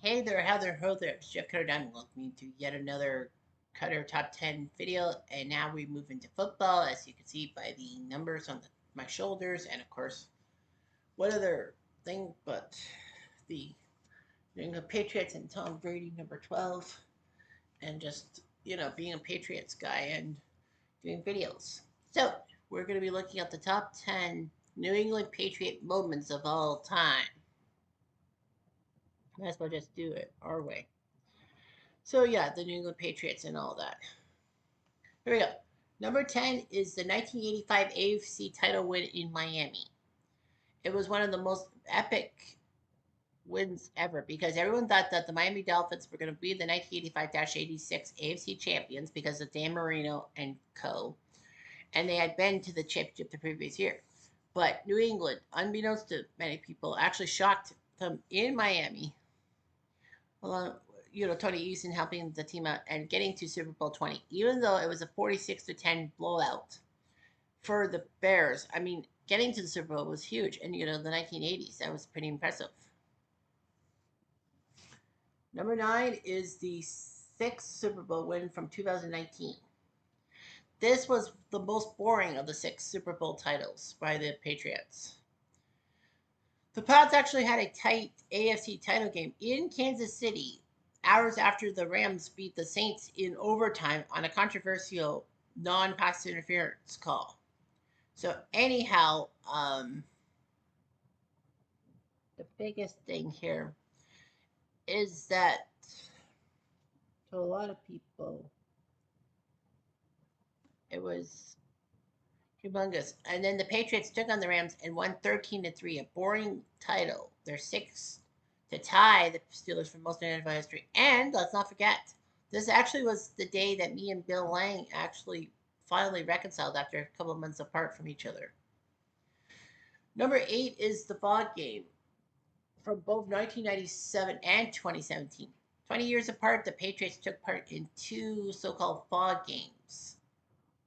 Hey there, how there, ho there. It's Jeff Cutter Diamond. Welcome to yet another Cutter Top 10 video. And now we move into football, as you can see by the numbers on my shoulders. And of course, what other thing but the New England Patriots and Tom Brady, number 12. And just, being a Patriots guy and doing videos. So, we're going to be looking at the top 10 New England Patriot moments of all time. Might as well just do it our way. So yeah, the New England Patriots and all that. Here we go. Number 10 is the 1985 AFC title win in Miami. It was one of the most epic wins ever because everyone thought that the Miami Dolphins were going to be the 1985-86 AFC champions because of Dan Marino and co. And they had been to the championship the previous year. But New England, unbeknownst to many people, actually shocked them in Miami. Tony Eason helping the team out and getting to Super Bowl 20, even though it was a 46-10 blowout for the Bears. I mean, getting to the Super Bowl was huge. And, the 1980s, that was pretty impressive. Number 9 is the 6th Super Bowl win from 2019. This was the most boring of the 6 Super Bowl titles by the Patriots. The Pats actually had a tight AFC title game in Kansas City hours after the Rams beat the Saints in overtime on a controversial non-pass interference call. So anyhow, the biggest thing here is that to a lot of people, it was humongous. And then the Patriots took on the Rams and won 13-3, a boring title. Their sixth to tie the Steelers for most in NFL history. And let's not forget, this actually was the day that me and Bill Lang actually finally reconciled after a couple of months apart from each other. Number 8 is the fog game from both 1997 and 2017. 20 years apart, the Patriots took part in 2 so-called fog games.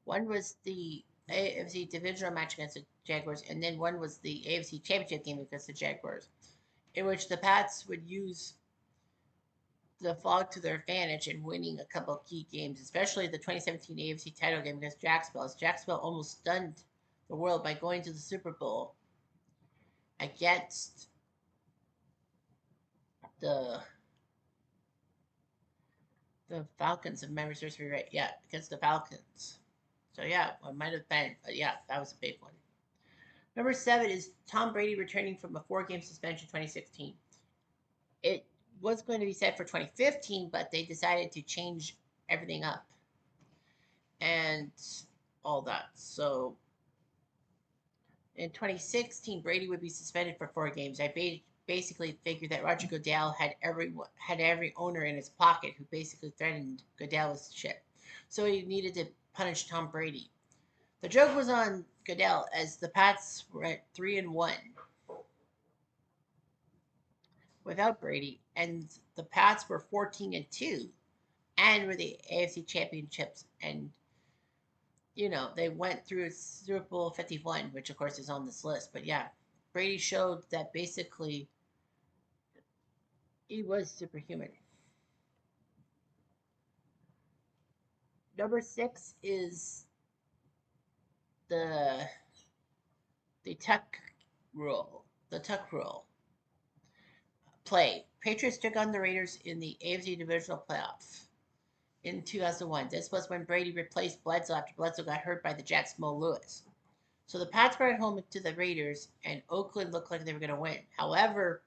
One was the AFC divisional match against the Jaguars, and then one was the AFC championship game against the Jaguars, in which the Pats would use the fog to their advantage in winning a couple of key games, especially the 2017 AFC title game against Jacksonville, as Jacksonville almost stunned the world by going to the Super Bowl against the Falcons, if memory serves me right. Yeah, against the Falcons. So yeah, it might have been, but yeah, that was a big one. Number 7 is Tom Brady returning from a 4-game suspension in 2016. It was going to be set for 2015, but they decided to change everything up and all that. So in 2016, Brady would be suspended for 4 games. I basically figured that Roger Goodell had every owner in his pocket who basically threatened Goodell with shit. So he needed to punish Tom Brady. The joke was on Goodell as the Pats were at 3-1 without Brady, and the Pats were 14-2 and were the AFC championships. And they went through Super Bowl 51, which of course is on this list. But yeah, Brady showed that basically he was superhuman. Number 6 is the tuck rule. The tuck rule play. Patriots took on the Raiders in the AFC divisional playoff in 2001. This was when Brady replaced Bledsoe after Bledsoe got hurt by the Jets' Mo Lewis. So the Pats were at home to the Raiders, and Oakland looked like they were going to win. However,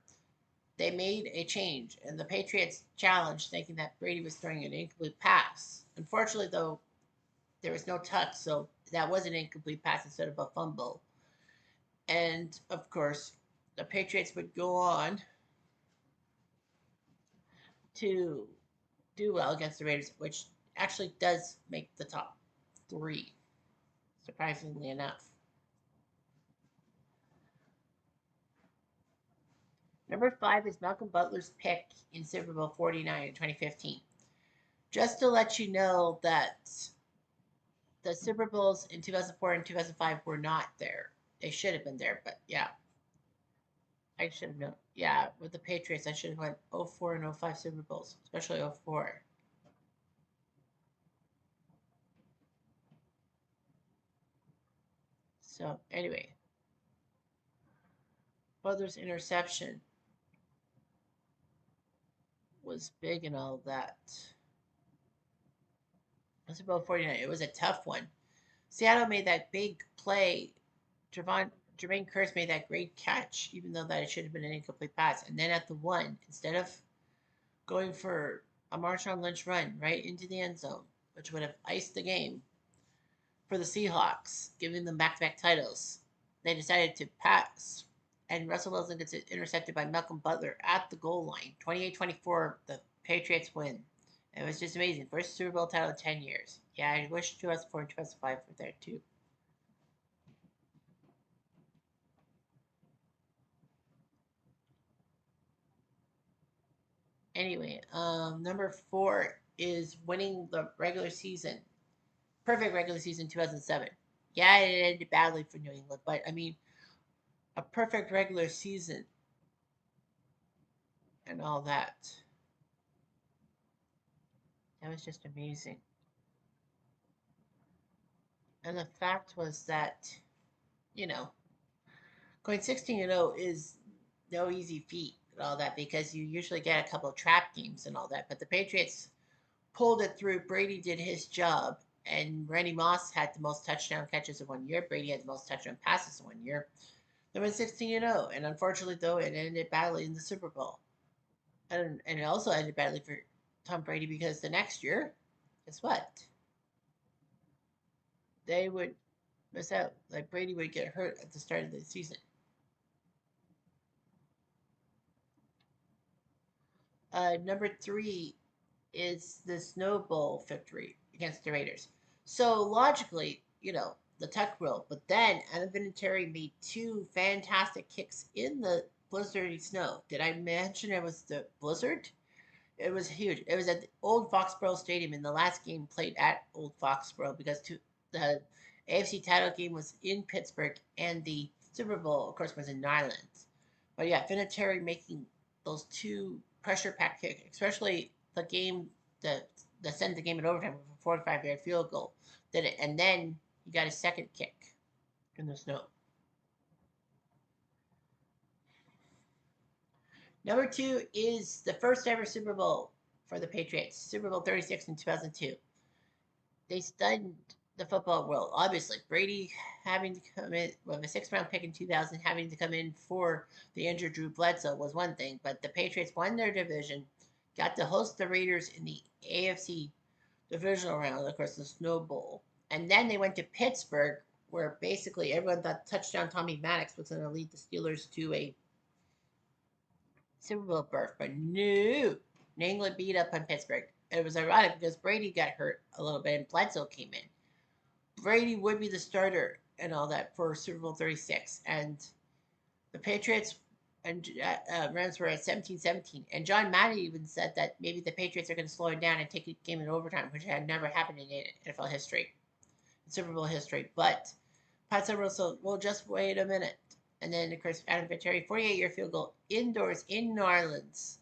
they made a change, and the Patriots challenged, thinking that Brady was throwing an incomplete pass. Unfortunately, though, there was no touch, so that was an incomplete pass instead of a fumble. And, of course, the Patriots would go on to do well against the Raiders, which actually does make the top 3, surprisingly enough. Number 5 is Malcolm Butler's pick in Super Bowl 49 in 2015. Just to let you know that the Super Bowls in 2004 and 2005 were not there. They should have been there, but yeah, I should have known. Yeah, with the Patriots, I should have went 04 and 05 Super Bowls, especially 04. So, anyway, Butler's interception was big and all that. Super Bowl 49, it was a tough one. Seattle made that big play. Jermaine Curse made that great catch, even though that it should have been an incomplete pass. And then at the one, instead of going for a Marshawn Lynch run right into the end zone, which would have iced the game for the Seahawks, giving them back-to-back titles, they decided to pass. And Russell Wilson gets intercepted by Malcolm Butler at the goal line. 28-24, the Patriots win. It was just amazing. First Super Bowl title in 10 years. Yeah, I wish 2004 and 2005 were there too. Anyway, number four is winning the regular season. Perfect regular season 2007. Yeah, it ended badly for New England, but I mean, a perfect regular season and all that. That was just amazing. And the fact was that, you know, going 16-0 is no easy feat and all that because you usually get a couple of trap games and all that. But the Patriots pulled it through. Brady did his job, and Randy Moss had the most touchdown catches in 1 year. Brady had the most touchdown passes in 1 year. They went 16-0, and unfortunately, though, it ended badly in the Super Bowl. And it also ended badly for Tom Brady because the next year, guess what? They would miss out. Like Brady would get hurt at the start of the season. Number three is the Snow Bowl victory against the Raiders. So logically, the tuck rule. But then Adam Vinatieri made two fantastic kicks in the blizzardy snow. Did I mention it was the blizzard? It was huge. It was at the old Foxborough Stadium in the last game played at Old Foxborough because the AFC title game was in Pittsburgh and the Super Bowl, of course, was in Ireland. But yeah, Vinatieri making those two pressure pack kicks, especially the game that sent the game in overtime with a 45-yard field goal, did it, and then he got a second kick in the snow. Number two is the first ever Super Bowl for the Patriots, Super Bowl 36 in 2002. They stunned the football world. Obviously, Brady having to come in with a sixth-round pick in 2000, having to come in for the injured Drew Bledsoe was one thing, but the Patriots won their division, got to host the Raiders in the AFC divisional round, of course, the Snow Bowl, and then they went to Pittsburgh, where basically everyone thought touchdown Tommy Maddox was going to lead the Steelers to a Super Bowl berth, but no, New England beat up on Pittsburgh. It was ironic because Brady got hurt a little bit and Bledsoe came in. Brady would be the starter and all that for Super Bowl 36. And the Patriots and Rams were at 17-17. And John Madden even said that maybe the Patriots are going to slow it down and take a game in overtime, which had never happened in NFL history, Super Bowl history. But Pat Russell, well, just wait a minute. And then, of course, Adam Vinatieri, 48-year field goal indoors in New Orleans.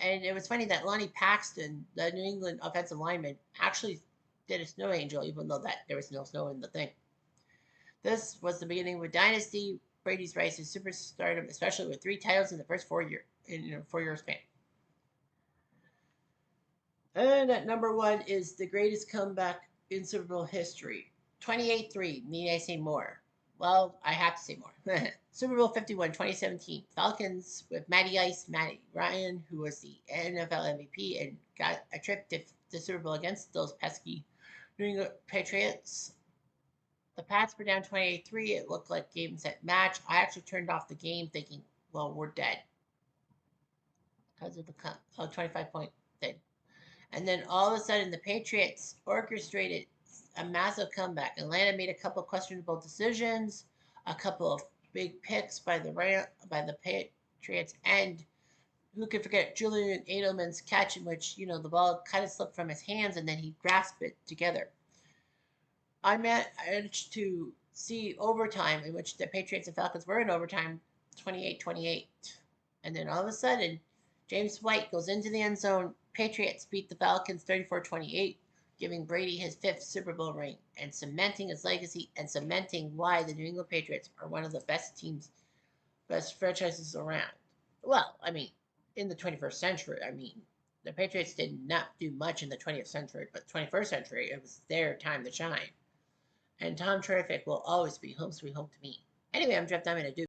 And it was funny that Lonnie Paxton, the New England offensive lineman, actually did a snow angel, even though that there was no snow in the thing. This was the beginning of a dynasty. Brady's rise to superstardom, especially with three titles in the first 4 year in a 4 year span. And at number one is the greatest comeback in Super Bowl history. 28-3. Need I say more? Well, I have to say more. Super Bowl 51, 2017. Falcons with Matty Ice, Matty Ryan, who was the NFL MVP and got a trip to the Super Bowl against those pesky New England Patriots. The Pats were down 28-3. It looked like game set match. I actually turned off the game thinking, well, we're dead because of the 25-point thing. And then all of a sudden, the Patriots orchestrated a massive comeback. Atlanta made a couple of questionable decisions, a couple of big picks by the Patriots, and who could forget Julian Edelman's catch in which the ball kind of slipped from his hands and then he grasped it together. I managed to see overtime in which the Patriots and Falcons were in overtime, 28-28, And then all of a sudden, James White goes into the end zone. Patriots beat the Falcons 34-28, giving Brady his fifth Super Bowl ring and cementing his legacy and cementing why the New England Patriots are one of the best teams, best franchises around. Well, I mean, in the 21st century, I mean, the Patriots did not do much in the 20th century, but 21st century, it was their time to shine. And Tom Terrific will always be home sweet home to me. Anyway, I'm Jeff Diamond. I do